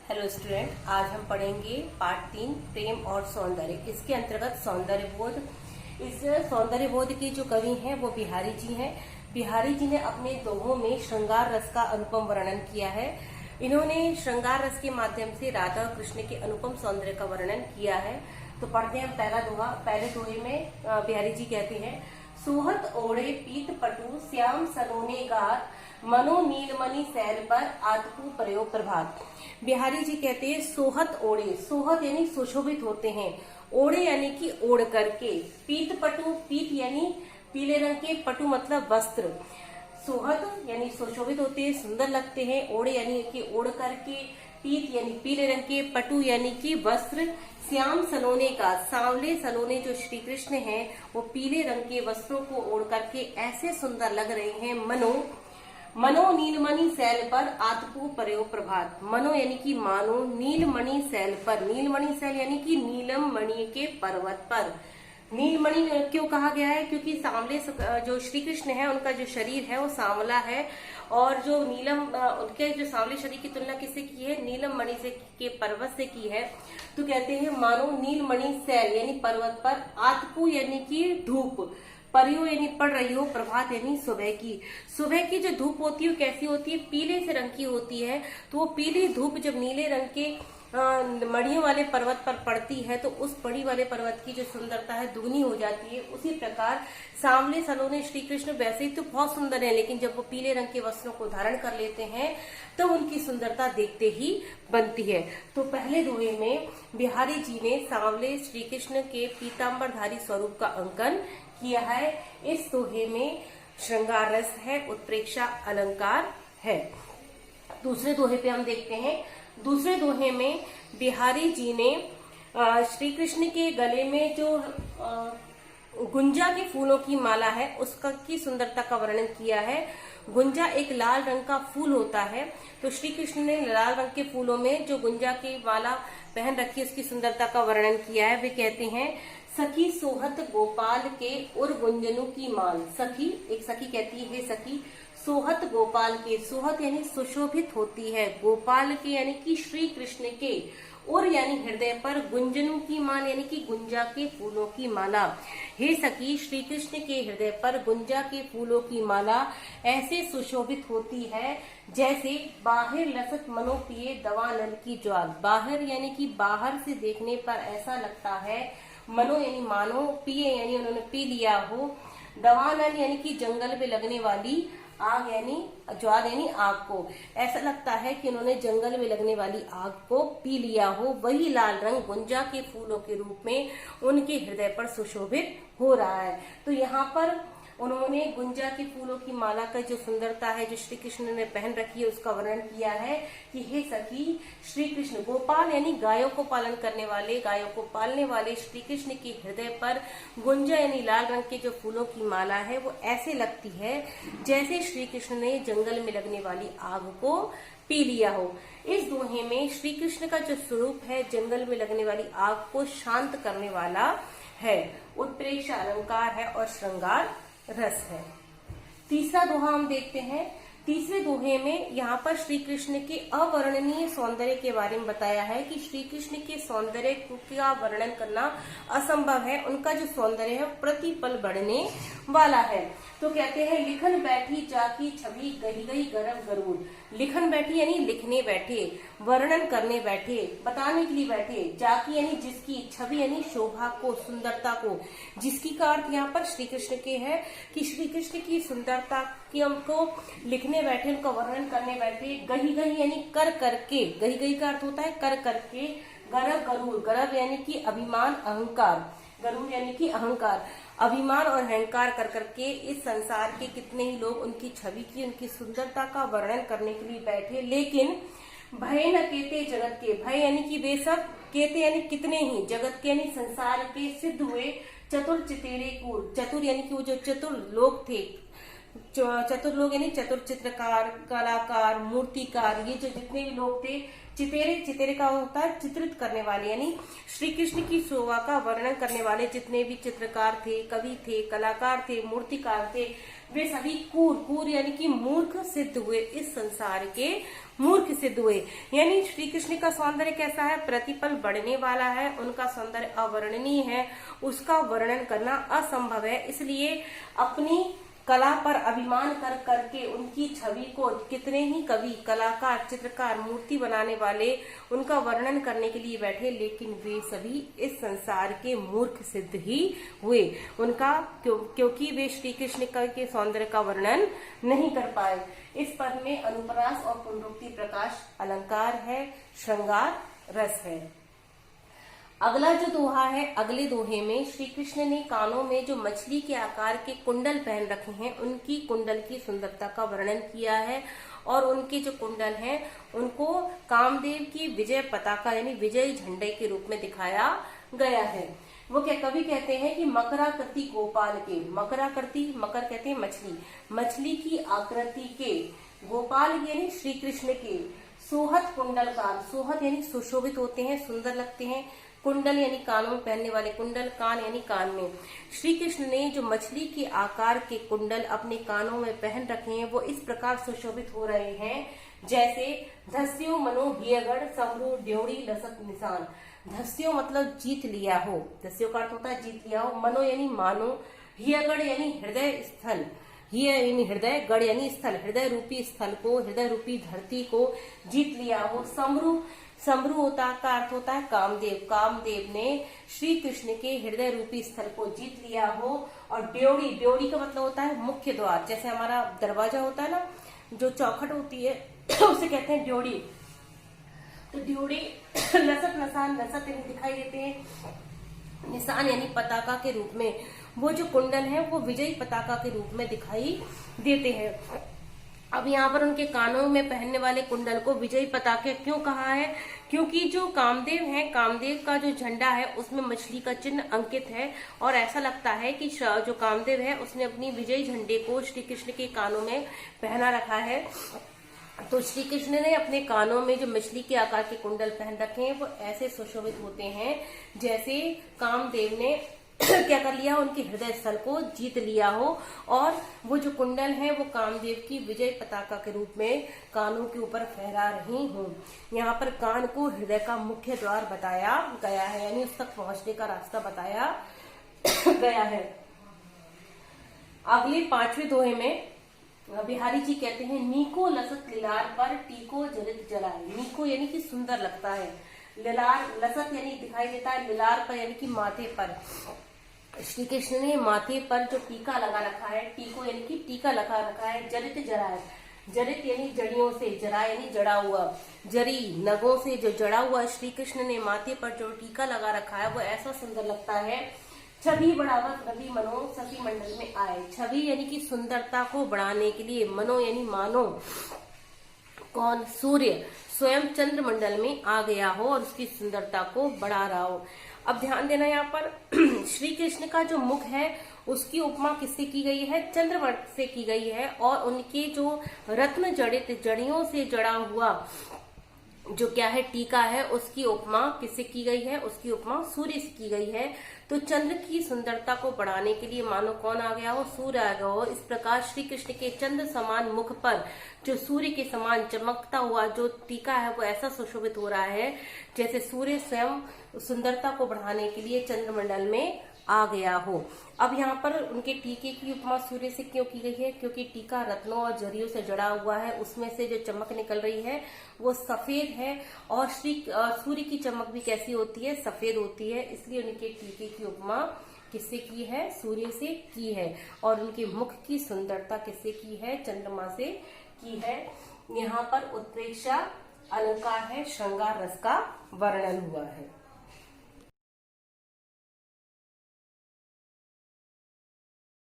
Hello student, आज हम पढ़ेंगे पार्ट 3 प्रेम और सौंदर्य। इसके अंतर्गत सौंदर्य बोध। इस सौंदर्य बोध के जो कवि हैं वो बिहारी जी हैं। बिहारी जी ने अपने दोहों में श्रृंगार रस का अनुपम वर्णन किया है। इन्होंने श्रृंगार रस के माध्यम से राधा और कृष्ण के अनुपम सौंदर्य का वर्णन किया है। तो पढ़ते हैं हम पहला दोहा। पहले दोहे में बिहारी जी कहते हैं, सोहत ओढ़े पीत पटु श्याम सलोने गात, मनो नीलमणि सैल पर आतपु प्रयोग प्रभात। बिहारी जी कहते हैं सोहत ओढ़े, सोहत यानी सुशोभित होते हैं, ओढ़े यानी कि ओढ़ करके, पीत पटु, पीत यानी पीले रंग के, पटु मतलब वस्त्र, सोहत यानी सुशोभित होते हैं, सुंदर लगते हैं, ओढ़े यानी कि ओढ़ करके, पीत यानी पीले रंग के, पटु यानी कि वस्त्र, श्याम सलोने का, सांवले सलोने जो श्री कृष्ण हैं वो पीले रंग के वस्त्रों को ओढ़ करके ऐसे सुंदर लग रहे हैं। मनो नीलमणि सैल पर आतपु प्रयोग प्रभात। मनो यानी कि मानो, नीलमणि सैल पर, नीलमणि सैल यानी कि नीलम मणि के पर्वत पर। नीलमणि क्यों कहा गया है? क्योंकि सांवले जो श्री कृष्ण है उनका जो शरीर है वो सांवला है, और जो नीलम उनके जो सांवले शरीर की तुलना किससे की है? नीलम मणि से के पर्वत से की है। तो कहते हैं मानो नीलमणि सैल यानी पर्वत पर, आतपु यानी कि धूप, परियो यानी पड़ रही हो, प्रभात यानी सुबह की। सुबह की जो धूप होती है वो कैसी होती है? पीले से रंग की होती है। तो वो पीली धूप जब नीले रंग के मड़ियों वाले पर्वत पर पड़ती है तो उस मड़ी वाले पर्वत की जो सुंदरता है दुगनी हो जाती है। उसी प्रकार सांवले सलोने श्री कृष्ण वैसे ही तो बहुत सुंदर है, लेकिन जब वो पीले रंग के वस्त्रों को धारण कर लेते हैं तो उनकी सुंदरता देखते ही बनती है। तो पहले दोहे में बिहारी जी ने सांवले श्री कृष्ण के पीताम्बरधारी स्वरूप का अंकन किया है। इस दोहे में श्रृंगार रस है, उत्प्रेक्षा अलंकार है। दूसरे दोहे पे हम देखते हैं। दूसरे दोहे में बिहारी जी ने श्री कृष्ण के गले में जो गुंजा के फूलों की माला है उसका की सुंदरता का वर्णन किया है। गुंजा एक लाल रंग का फूल होता है, तो श्री कृष्ण ने लाल रंग के फूलों में जो गुंजा की माला पहन रखी है उसकी सुंदरता का वर्णन किया है। वे कहते हैं, सखी सोहत गोपाल के उर गुंजनु की माल। सखी, एक सखी कहती है, सखी सोहत गोपाल के, सोहत यानी सुशोभित होती है, गोपाल के यानी कि श्री कृष्ण के, और यानी हृदय पर, गुंजनु की माल यानी कि गुंजा के फूलों की माला। हे सखी, श्री कृष्ण के हृदय पर गुंजा के फूलों की माला ऐसे सुशोभित होती है जैसे बाहर लसत मनो पिए दवा नल की ज्वाल। बाहर यानी कि बाहर से देखने पर ऐसा लगता है, मनो यानी मानो, पिए यानी उन्होंने पी लिया हो, दवा नल यानी कि जंगल में लगने वाली आग यानी ज्वाल यानी आग को, ऐसा लगता है कि उन्होंने जंगल में लगने वाली आग को पी लिया हो। वही लाल रंग गुंजा के फूलों के रूप में उनके हृदय पर सुशोभित हो रहा है। तो यहाँ पर उन्होंने गुंजा के फूलों की माला का जो सुंदरता है जो श्री कृष्ण ने पहन रखी है उसका वर्णन किया है कि हे सखी, श्री कृष्ण गोपाल यानी गायों को पालन करने वाले, गायों को पालने वाले श्री कृष्ण के हृदय पर गुंजा यानी लाल रंग के जो फूलों की माला है वो ऐसे लगती है जैसे श्री कृष्ण ने जंगल में लगने वाली आग को पी लिया हो। इस दोहे में श्री कृष्ण का जो स्वरूप है जंगल में लगने वाली आग को शांत करने वाला है, उत्प्रेक्षा अलंकार है और श्रृंगार रस है। तीसरा दोहा हम देखते हैं। तीसरे दोहे में यहाँ पर श्री कृष्ण के अवर्णनीय सौंदर्य के बारे में बताया है कि श्री कृष्ण के सौंदर्य का वर्णन करना असंभव है, उनका जो सौंदर्य है प्रतिपल बढ़ने वाला है। तो कहते हैं, लिखन बैठी जाकी छवि गही गई गरम गरुड़। लिखन बैठी यानी लिखने बैठे, वर्णन करने बैठे, बताने के लिए बैठे, जाकी यानी जिसकी, छवि यानी शोभा को, सुंदरता को, जिसकी का अर्थ यहाँ पर श्री कृष्ण के है कि श्री कृष्ण की सुंदरता की हमको लिखने बैठे, उनका वर्णन करने बैठे। गही गही यानी कर करके, गही गही का अर्थ होता है कर करके, गरब गरुड़, गरब यानी कि अभिमान अहंकार, गरुड़ यानी कि अहंकार, अभिमान और अहंकार कर करके इस संसार के कितने ही लोग उनकी छवि की, उनकी सुंदरता का वर्णन करने के लिए बैठे, लेकिन भय न केते जगत के, भय यानी कि वे सब, केते यानी कितने ही, जगत के यानी संसार के, सिद्ध हुए चतुर चितेरे कूर। चतुर यानी कि वो जो चतुर लोग थे, चतुर लोग यानी चतुर चित्रकार, कलाकार, मूर्तिकार, ये जो जितने भी लोग थे, चितेरे, चितेरे का होता है चित्रित करने वाले, यानी श्री कृष्ण की शोभा का वर्णन करने वाले जितने भी चित्रकार थे, कवि थे, कलाकार थे, मूर्तिकार थे, वे सभी कूर यानी कि मूर्ख सिद्ध हुए, इस संसार के मूर्ख सिद्ध हुए। यानी श्री कृष्ण का सौंदर्य कैसा है, प्रतिपल बढ़ने वाला है, उनका सौंदर्य अवर्णनीय है, उसका वर्णन करना असंभव है। इसलिए अपनी कला पर अभिमान कर करके उनकी छवि को कितने ही कवि, कलाकार, चित्रकार, मूर्ति बनाने वाले उनका वर्णन करने के लिए बैठे, लेकिन वे सभी इस संसार के मूर्ख सिद्ध ही हुए। उनका क्योंकि वे श्री कृष्ण के सौंदर्य का वर्णन नहीं कर पाए। इस पद में अनुप्रास और पुनरुक्ति प्रकाश अलंकार है, श्रृंगार रस है। अगला जो दोहा है, अगले दोहे में श्री कृष्ण ने कानों में जो मछली के आकार के कुंडल पहन रखे हैं, उनकी कुंडल की सुंदरता का वर्णन किया है और उनके जो कुंडल हैं उनको कामदेव की विजय पताका यानी विजय झंडे के रूप में दिखाया गया है। वो क्या कवि कहते हैं कि मकराकृति गोपाल के, मकराकृति, मकर कहते हैं मछली, मछली की आकृति के, गोपाल यानी श्री कृष्ण के, सोहत कुंडलकार, सोहत यानी सुशोभित होते हैं, सुंदर लगते हैं, कुंडल यानी कानों में पहनने वाले कुंडल, कान यानी कान में। श्री कृष्ण ने जो मछली के आकार के कुंडल अपने कानों में पहन रखे हैं वो इस प्रकार सुशोभित हो रहे हैं जैसे धस्यो मनो हियगढ़ समरू ड्योड़ी लसत निशान। धस्यो मतलब जीत लिया हो, धस्यो का अर्थ होता है जीत लिया हो, मनो यानी मानो, हियगढ़ यानी हृदय स्थल, हिय यानी हृदय, गढ़ यानी स्थल, हृदय रूपी स्थल को, हृदय रूपी धरती को जीत लिया हो। समरू, समरू होता का अर्थ होता है कामदेव, कामदेव ने श्री कृष्ण के हृदय रूपी स्थल को जीत लिया हो। और ड्योड़ी, ड्योड़ी का मतलब होता है मुख्य द्वार, जैसे हमारा दरवाजा होता है ना, जो चौखट होती है उसे कहते हैं ड्योड़ी। तो ड्योड़ी लसत निशान, लसत यानी दिखाई देते हैं, निशान यानी पताका के रूप में, वो जो कुंडल है वो विजयी पताका के रूप में दिखाई देते हैं। अब यहाँ पर उनके कानों में पहनने वाले कुंडल को विजयी पताके क्यों कहा है, क्योंकि जो कामदेव है, कामदेव का जो झंडा है उसमें मछली का चिन्ह अंकित है और ऐसा लगता है कि जो कामदेव है उसने अपनी विजयी झंडे को श्री कृष्ण के कानों में पहना रखा है। तो श्री कृष्ण ने अपने कानों में जो मछली के आकार के कुंडल पहन रखे हैं वो ऐसे सुशोभित होते हैं जैसे कामदेव ने क्या कर लिया, उनके हृदय स्थल को जीत लिया हो। और वो जो कुंडल है वो कामदेव की विजय पताका के रूप में कानों के ऊपर फहरा रही हूँ। यहाँ पर कान को हृदय का मुख्य द्वार बताया गया है, यानी उस तक पहुंचने का रास्ता बताया गया है। अगले 5वें दोहे में बिहारी जी कहते हैं, नीको लसत लिलार पर टीको जलित जलाए। नीको यानी कि सुंदर लगता है, लिलार, लसत यानी दिखाई देता है, लिलार पर यानी कि माथे पर। श्री कृष्ण ने माथे पर जो टीका लगा रखा है, टीको यानी कि टीका लगा रखा है, जरित जराए, जरित यानी जड़ियों से, जरा यानी जड़ा हुआ, जरी नगों से जो जड़ा हुआ श्री कृष्ण ने माथे पर जो टीका लगा रखा है वो ऐसा सुंदर लगता है। छवि बढ़ावत रवि मनो सखी मंडल में आए। छवि यानी कि सुंदरता को बढ़ाने के लिए, मनो यानी मानो, कौन, सूर्य स्वयं चंद्र मंडल में आ गया हो और उसकी सुंदरता को बढ़ा रहा हो। अब ध्यान देना यहाँ पर श्री कृष्ण का जो मुख है उसकी उपमा किससे की गई है, चंद्रवत से की गई है। और उनके जो रत्न जड़ित जड़ियों से जड़ा हुआ जो क्या है टीका है उसकी उपमा किससे की गई है, उसकी उपमा सूर्य से की गई है। तो चंद्र की सुंदरता को बढ़ाने के लिए मानो कौन आ गया हो, सूर्य आ गया हो। इस प्रकार श्री कृष्ण के चंद्र समान मुख पर जो सूर्य के समान चमकता हुआ जो टीका है वो ऐसा सुशोभित हो रहा है जैसे सूर्य स्वयं सुंदरता को बढ़ाने के लिए चंद्रमंडल में आ गया हो। अब यहाँ पर उनके टीके की उपमा सूर्य से क्यों की गई है, क्योंकि टीका रत्नों और जरियों से जड़ा हुआ है, उसमें से जो चमक निकल रही है वो सफेद है। और सूर्य की चमक भी कैसी होती है, सफेद होती है, इसलिए उनके टीके की उपमा किससे की है, सूर्य से की है। और उनके मुख की सुंदरता किससे की है, चंद्रमा से की है। यहाँ पर उत्प्रेक्षा अलंकार है, श्रृंगार रस का वर्णन हुआ है।